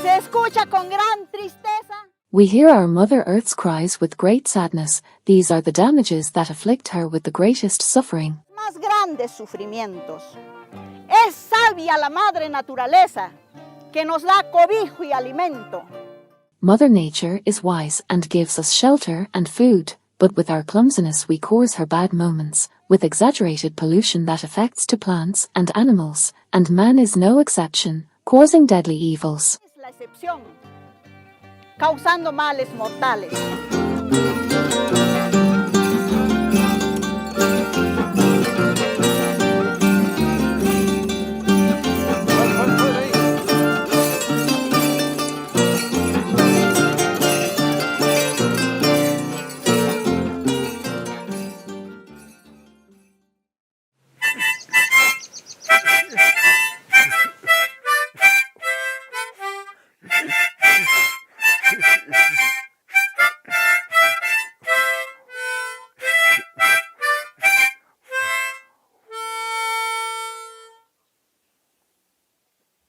Se escucha con gran tristeza. We hear our Mother Earth's cries with great sadness. These are the damages that afflict her with the greatest suffering. Más grandes sufrimientos. Es sabia la madre naturaleza, que nos da cobijo y alimento. Mother Nature is wise and gives us shelter and food, but with our clumsiness we cause her bad moments, with exaggerated pollution that affects to plants and animals, and man is no exception, causing deadly evils. Es la excepción, causando males mortales.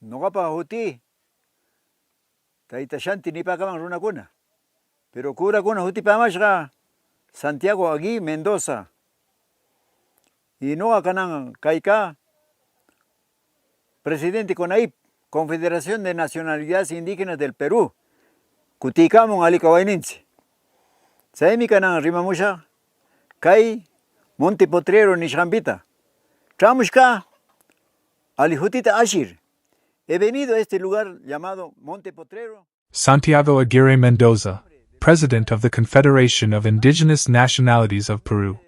Nogapa huti, taita shanti ni pa kamang runa kuna, pero kura kuna huti pa mashra, Santiago Aguirre Mendoza, y no kanang kaika, presidente CONAIP, Confederación de Nationalities Indígenas del Perú, kutikamon alikawaininsi. Saimi kanang rimamusha, kai Monte Potrero nishambita, tramushka, alihutita ashir. He venido a este lugar llamado Monte Potrero. Santiago Aguirre Mendoza, President of the Confederation of Indigenous Nationalities of Peru.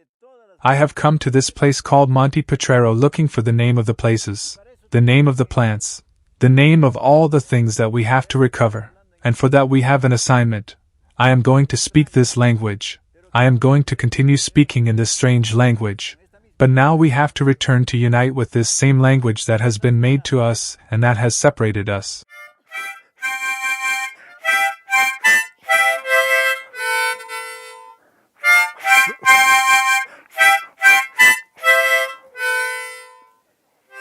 I have come to this place called Monte Potrero looking for the name of the places, the name of the plants, the name of all the things that we have to recover, and for that we have an assignment. I am going to speak this language. I am going to continue speaking in this strange language. But now we have to return to unite with this same language that has been made to us and that has separated us.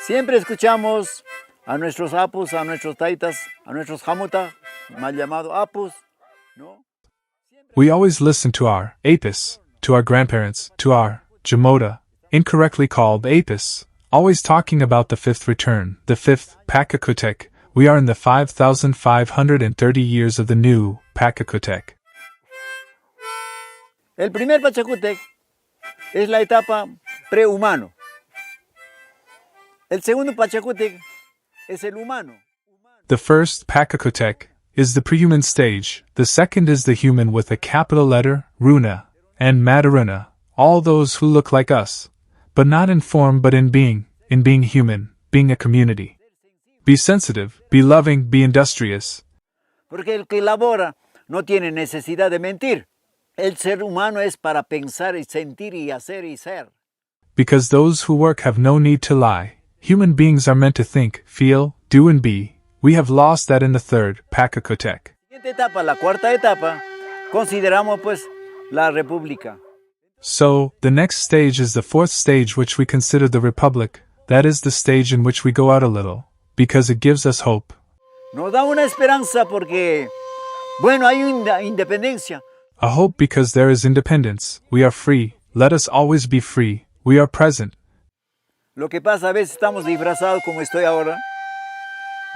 Siempre escuchamos a nuestros apus, a nuestros taitas, a nuestros jamuta, mal llamado apus, ¿no? We always listen to our apis, to our grandparents, to our jamoda, incorrectly called apis, always talking about the fifth return, the fifth Pachacutec. We are in the 5,530 years of the new Pachacutec. El primer Pachacutec es la etapa prehumano. El segundo Pachacutec es el humano. The first Pachacutec is the prehuman stage, the second is the human with a capital letter, Runa, and Madaruna, all those who look like us. But not in form but in being human, being a community. Be sensitive, be loving, be industrious. Porque el que labora no tiene necesidad de mentir. El ser humano es para pensar y sentir y hacer y ser. Because those who work have no need to lie. Human beings are meant to think, feel, do and be. We have lost that in the third Pachacutec. Siguiente etapa, la cuarta etapa, consideramos pues la república. So, the next stage is the fourth stage which we consider the Republic, that is the stage in which we go out a little, because it gives us hope. Nos da una esperanza porque, bueno, hay una independencia. A hope because there is independence, we are free, let us always be free, we are present. Lo que pasa, a veces estamos disfrazados como estoy ahora.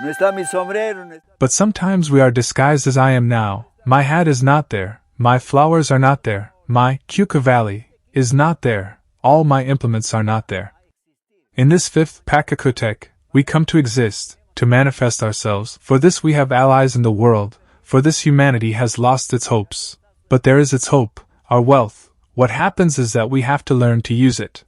No está mi sombrero. No está... But sometimes we are disguised as I am now, my hat is not there, my flowers are not there. My Cucavali is not there, all my implements are not there. In this fifth Pachacutec, we come to exist, to manifest ourselves, for this we have allies in the world, for this humanity has lost its hopes. But there is its hope, our wealth. What happens is that we have to learn to use it.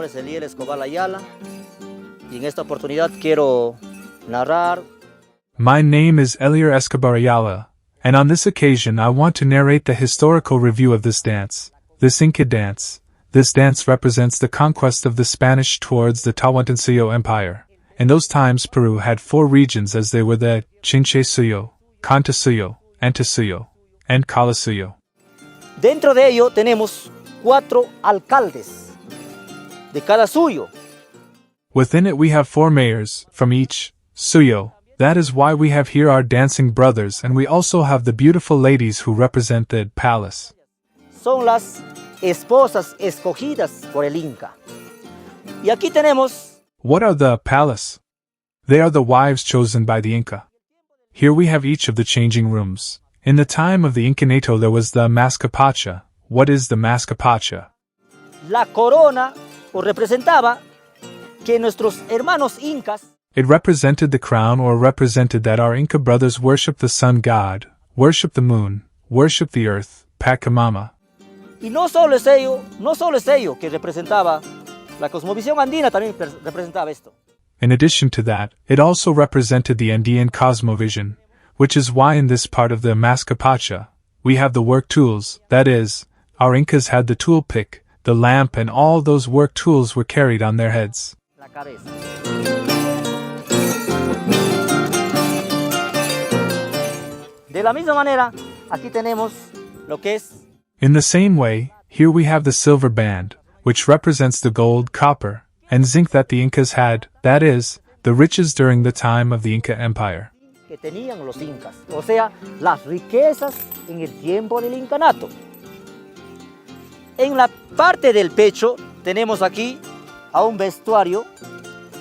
Es Eliel Escobar y en esta oportunidad quiero narrar. My name is Eliel Escobar, and on this occasion I want to narrate the historical review of this dance, this Inca dance. This dance represents the conquest of the Spanish towards the Tahuantinsuyo Empire. In those times Peru had 4 regions as they were the Chinchasuyo, Cantasuyo, Antasuyo, and Calasuyo. Dentro de ello tenemos 4 alcaldes de cada suyo. Within it we have 4 mayors, from each suyo. That is why we have here our dancing brothers, and we also have the beautiful ladies who represent the palace. Son las esposas escogidas por el Inca. Y aquí tenemos... What are the palace? They are the wives chosen by the Inca. Here we have each of the changing rooms. In the time of the Incanato there was the mascapacha. What is the mascapacha? La corona o representaba que nuestros hermanos incas It represented the crown, or represented that our Inca brothers worship the sun god, worship the moon, worship the earth, Pachamama. y no solo es ello que representaba la cosmovisión andina, también representaba esto. In addition to that, it also represented the Andean cosmovision, which is why in this part of the mascapacha, we have the work tools, that is, our Incas had the tool pick, the lamp, and all those work tools were carried on their heads. La cabeza. De la misma manera, aquí tenemos lo que es In the same way, here we have the silver band, which represents the gold, copper, and zinc that the Incas had, that is, the riches during the time of the Inca Empire. que tenían los incas, o sea, las riquezas en el tiempo del incanato. En la parte del pecho tenemos aquí a un vestuario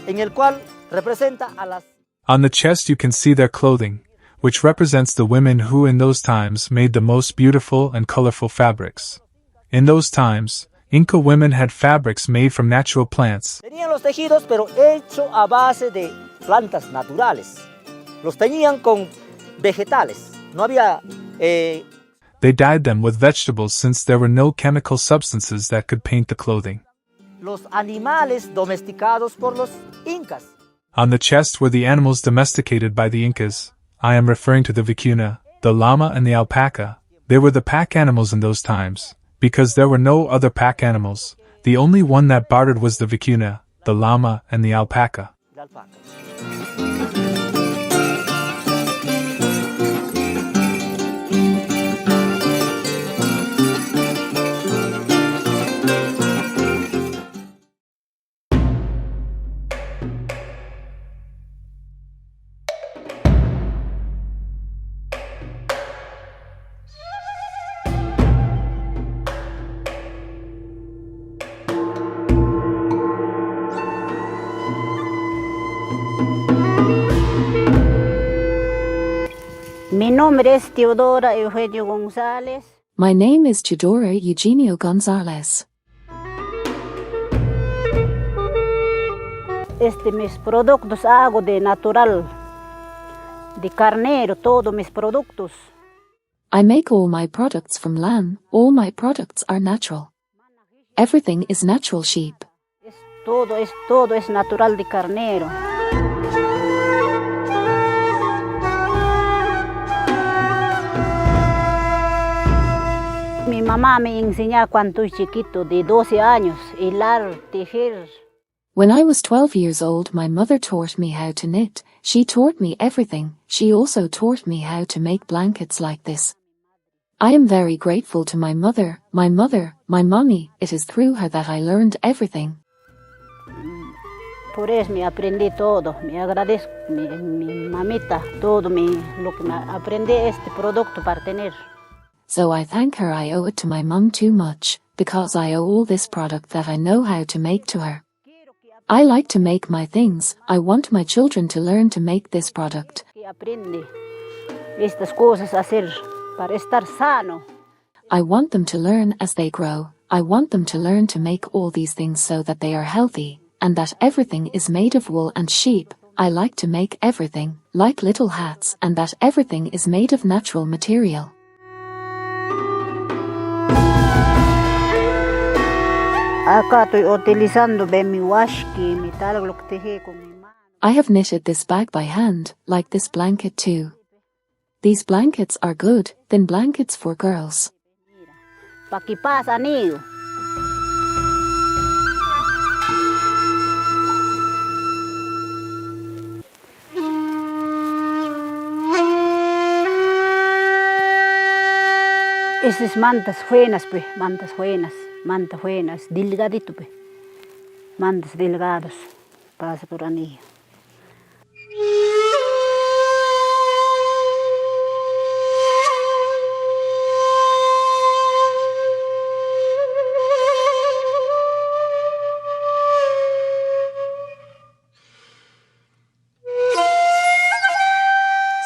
en el cual representa a las... On the chest you can see their clothing, which represents the women who in those times made the most beautiful and colorful fabrics. In those times, Inca women had fabrics made from natural plants. Tenían los tejidos, pero hecho a base de plantas naturales. Los teñían con vegetales. No había... They dyed them with vegetables since there were no chemical substances that could paint the clothing. los animales domesticados por los incas. On the chest were the animals domesticated by the Incas. I am referring to the vicuna, the llama and the alpaca. They were the pack animals in those times, because there were no other pack animals. The only one that bartered was the vicuna, the llama and the alpaca. La alpaca. Mi nombre es Teodora Eugenio González. My name is Teodora Eugenio González. Mis productos hago de natural, de carnero, todos mis productos. I make all my products from lamb. All my products are natural. Everything is natural sheep. Todo es natural de carnero. Mi mamá me enseñó cuando era chiquito, de 12 años, hilar, tejer. When I was 12 years old, my mother taught me how to knit. She taught me everything. She also taught me how to make blankets like this. I am very grateful to my mother, my mommy. It is through her that I learned everything. Por eso me aprendí todo. Me agradezco mi mamita, todo lo que me aprendí este producto para tener. So I thank her. I owe it to my mum too much, because I owe all this product that I know how to make to her. I like to make my things. I want my children to learn to make this product. Que aprende estas cosas a hacer para estar sano. I want them to learn as they grow. I want them to learn to make all these things so that they are healthy, and that everything is made of wool and sheep. I like to make everything, like little hats, and that everything is made of natural material. Acá estoy utilizando mi washki, mi tal, lo que tejí con mi mano. I have knitted this bag by hand, like this blanket too. These blankets are good, thin blankets for girls. Pa' que pasa anillo. Esas mantas buenas, mantas buenas, delgadito, mantas delgados, pasa por anillo.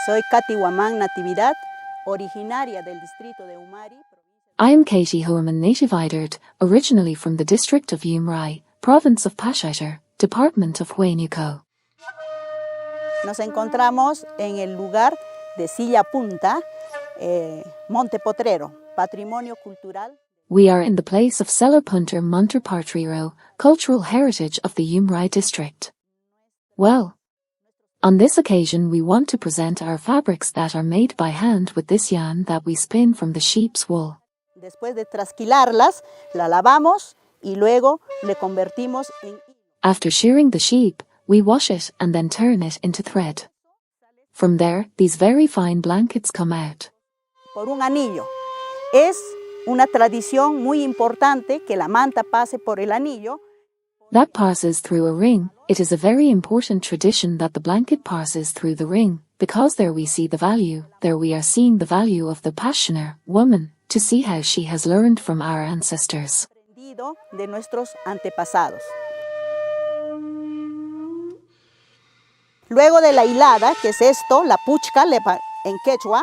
Soy Katy Huaman Natividad, originaria del distrito de Umari. I am Katy Huaman Natividad, originally from the district of Umari, province of Pachitea, department of Huánuco. Nos encontramos en el lugar de Silla Punta, Monte Potrero, patrimonio cultural. We are in the place of Sella Punta Monte Potrero, cultural heritage of the Umari district. Well, on this occasion we want to present our fabrics that are made by hand with this yarn that we spin from the sheep's wool. Después de trasquilarlas, la lavamos y luego le convertimos en... After shearing the sheep, we wash it and then turn it into thread. From there, these very fine blankets come out. Por un anillo. Es una tradición muy importante que la manta pase por el anillo. That passes through a ring. It is a very important tradition that the blanket passes through the ring, because there we see the value, there we are seeing the value of the passioner, woman, to see how she has learned from our ancestors. De nuestros antepasados. Luego de la hilada, que es esto, la puchka en quechua.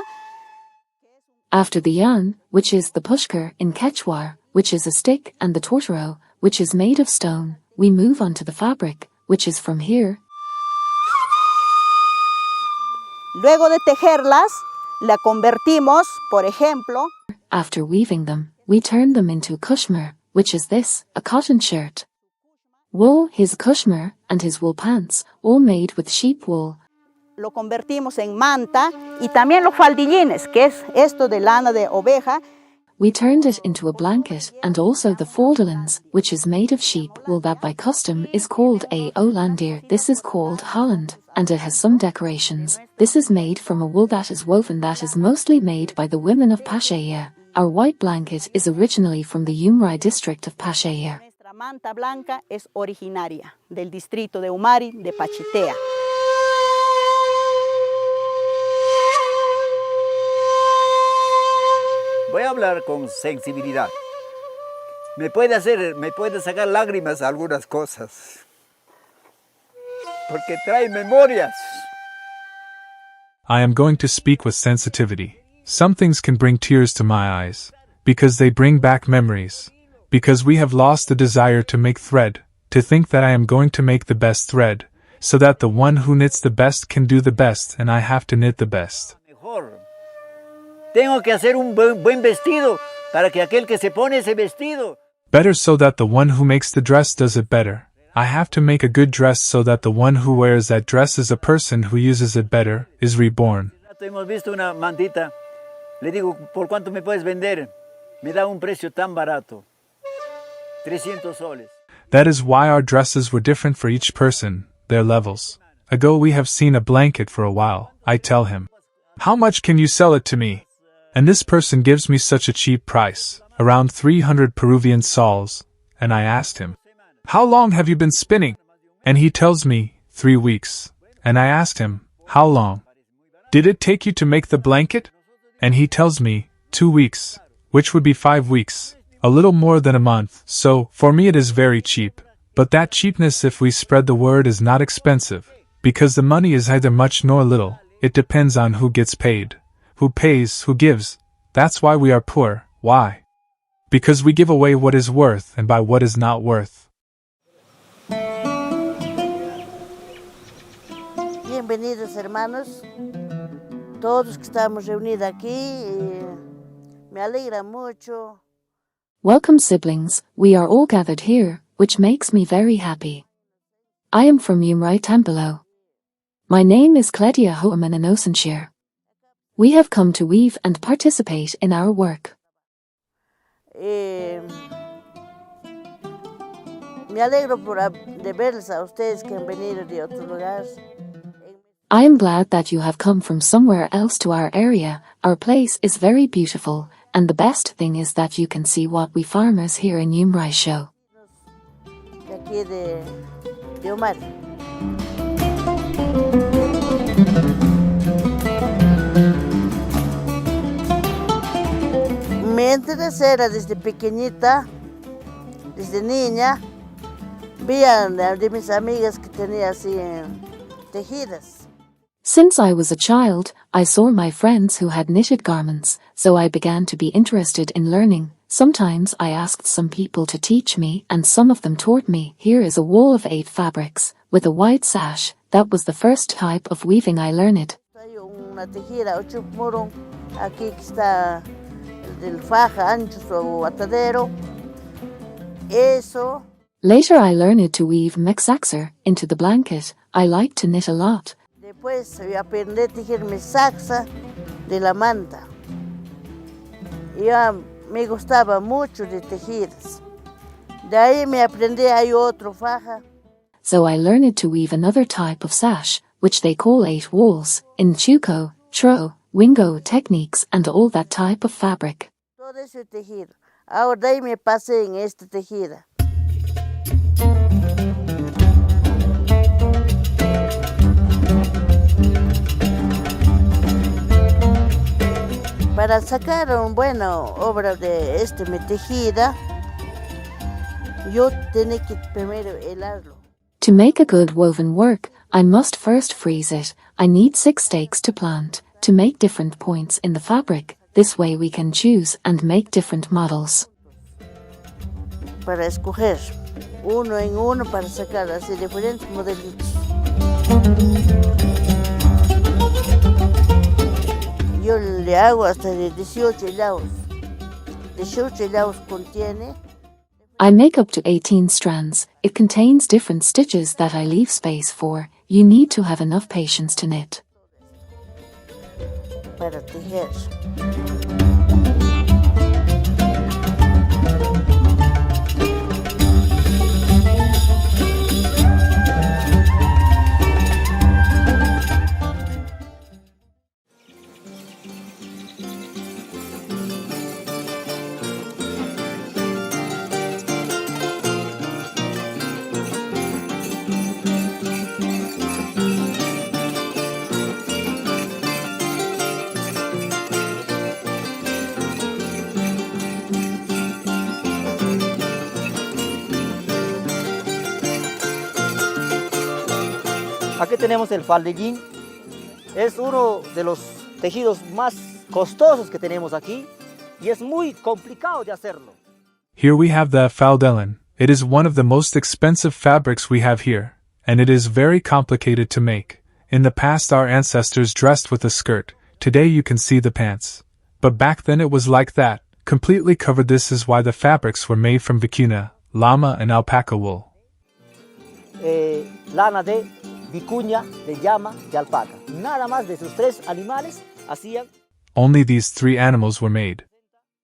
After the yarn, which is the pushker in Quechua, which is a stick, and the tortero, which is made of stone, we move on to the fabric, which is from here. Luego de tejerlas, la convertimos, por ejemplo. After weaving them, we turn them into kushmer, which is this, a cotton shirt. Wool, his kushmer, and his wool pants, all made with sheep wool. Lo convertimos en manta y también los faldillines, que es esto de lana de oveja. We turned it into a blanket and also the faldilins, which is made of sheep wool that by custom is called a Olandier. This is called Holland, and it has some decorations. This is made from a wool that is woven that is mostly made by the women of Pachitea. Our white blanket is originally from the Umari district of Pachitea. Nuestra manta blanca es originaria del distrito de Umari de Pachitea. Voy a hablar con sensibilidad. Me puede sacar lágrimas algunas cosas. Porque trae memorias. I am going to speak with sensitivity. Some things can bring tears to my eyes, because they bring back memories. Because we have lost the desire to make thread, to think that I am going to make the best thread, so that the one who knits the best can do the best and I have to knit the best. Tengo que hacer un buen vestido para que aquel que se pone ese vestido. Better so that the one who makes the dress does it better. I have to make a good dress so that the one who wears that dress is a person who uses it better, is reborn. Hemos visto una mantita. Le digo, ¿por cuánto me puedes vender? Me da un precio tan barato. 300 soles. That is why our dresses were different for each person, their levels. Ago we have seen a blanket for a while. I tell him, how much can you sell it to me? And this person gives me such a cheap price, around 300 Peruvian sols, and I asked him, how long have you been spinning? And he tells me, 3 weeks. And I asked him, how long? Did it take you to make the blanket? And he tells me, 2 weeks, which would be 5 weeks, a little more than a month, so, for me it is very cheap. But that cheapness, if we spread the word, is not expensive, because the money is either much nor little, it depends on who gets paid. Who pays, who gives. That's why we are poor. Why? Because we give away what is worth and buy what is not worth. Bienvenidos hermanos, todos que estamos reunidos aquí, me alegra mucho. Welcome siblings, we are all gathered here, which makes me very happy. I am from Umari Tampilo. My name is Clida Huaman Inocentia. We have come to weave and participate in our work. Me alegro de verles a ustedes que han venido de otros lugares. I am glad that you have come from somewhere else to our area. Our place is very beautiful, and the best thing is that you can see what we farmers here in Umari show. De aquí de Umari. Mi interés era desde pequeñita, desde niña, veía de mis amigas que tenía así tejidas. Since I was a child, I saw my friends who had knitted garments, so I began to be interested in learning. Sometimes I asked some people to teach me, and some of them taught me. Here is a wall of 8 fabrics, with a white sash. That was the first type of weaving I learned. Hay una tejida, 8 muros, aquí que está el faja, ancho o atadero. Eso. Later I learned to weave mexaxer into the blanket. I like to knit a lot. Después aprendí a tejer mi saxa de la manta. Ya me gustaba mucho de tejidas. De ahí me aprendí, hay otro faja. So I learned to weave another type of sash, which they call 8 walls, in Chuco, Tro, Wingo techniques and all that type of fabric. Todo eso es tejido. Ahora de ahí me pasé en esta tejida. Para sacar una buena obra de mi tejida, yo tenía que primero helarlo. To make a good woven work, I must first freeze it. I need 6 stakes to plant, to make different points in the fabric. This way we can choose and make different models. Para escoger uno en uno para sacar así diferentes modelitos. Yo le hago hasta de 18 hilados. 18 hilados contiene. I make up to 18 strands. It contains different stitches that I leave space for. You need to have enough patience to knit. Para tejer. Aquí tenemos el faldellín. Es uno de los tejidos más costosos que tenemos aquí y es muy complicado de hacerlo. Here we have the faldellin. It is one of the most expensive fabrics we have here, and it is very complicated to make. In the past our ancestors dressed with a skirt. Today you can see the pants. But back then it was like that, completely covered. This is why the fabrics were made from vicuna, llama and alpaca wool. Lana de vicuña, de llama, de alpaca. Nada más de esos 3 animales hacían. Only these 3 animals were made.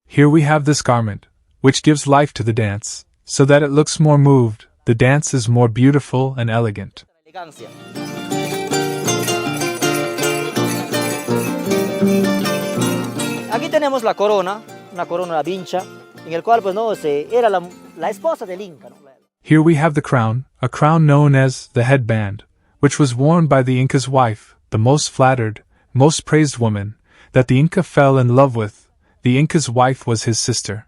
Here we have this garment, which gives life to the dance, so that it looks more moved. The dance is more beautiful and elegant. Aquí tenemos la corona, una corona de vincha, en el cual pues no era la esposa del Inca, ¿no? Here we have the crown, a crown known as the headband, which was worn by the Inca's wife, the most flattered, most praised woman that the Inca fell in love with. The Inca's wife was his sister.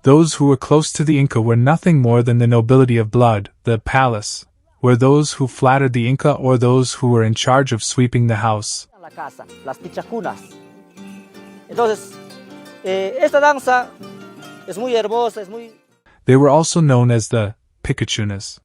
Those who were close to the Inca were nothing more than the nobility of blood. The palace were those who flattered the Inca or those who were in charge of sweeping the house. La casa, las pichacunas. Entonces, esta danza es muy hermosa, es muy. They were also known as the Picachunas.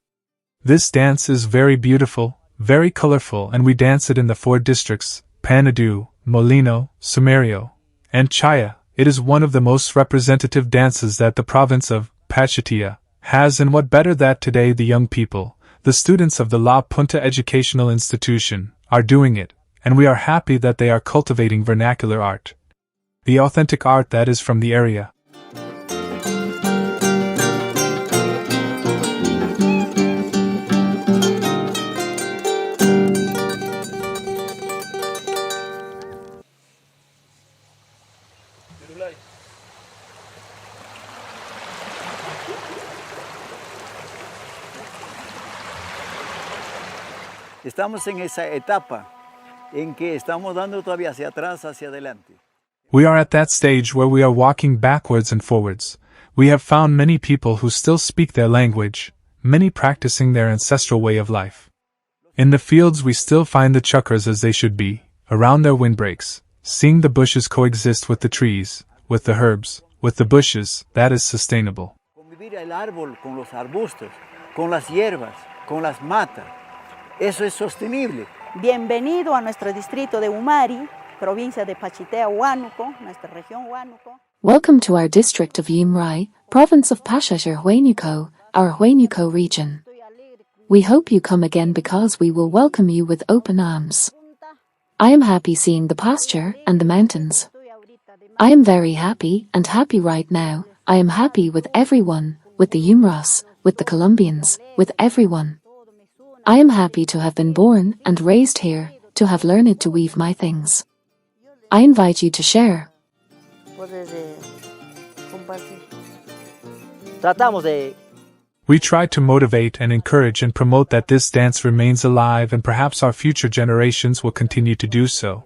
This dance is very beautiful, very colorful, and we dance it in the 4 districts, Panadu, Molino, Sumerio, and Chaya. It is one of the most representative dances that the province of Pachitea has, and what better that today the young people, the students of the La Punta Educational Institution, are doing it, and we are happy that they are cultivating vernacular art. The authentic art that is from the area. Estamos en esa etapa en que estamos dando todavía hacia atrás, hacia adelante. We are at that stage where we are walking backwards and forwards. We have found many people who still speak their language, many practicing their ancestral way of life. In the fields we still find the chukars as they should be, around their windbreaks, seeing the bushes coexist with the trees, with the herbs, with the bushes. That is sustainable. Convivir el árbol con los arbustos, con las hierbas, con las matas, eso es sostenible. Bienvenido a nuestro distrito de Umari, provincia de Pachitea, Huánuco, nuestra región Huánuco. Welcome to our district of Umari, province of Pachitea, Huánuco, our Huánuco region. We hope you come again because we will welcome you with open arms. I am happy seeing the pasture and the mountains. I am very happy and happy right now. I am happy with everyone, with the Umras, with the Colombians, with everyone. I am happy to have been born and raised here, to have learned to weave my things. I invite you to share. We try to motivate and encourage and promote that this dance remains alive, and perhaps our future generations will continue to do so.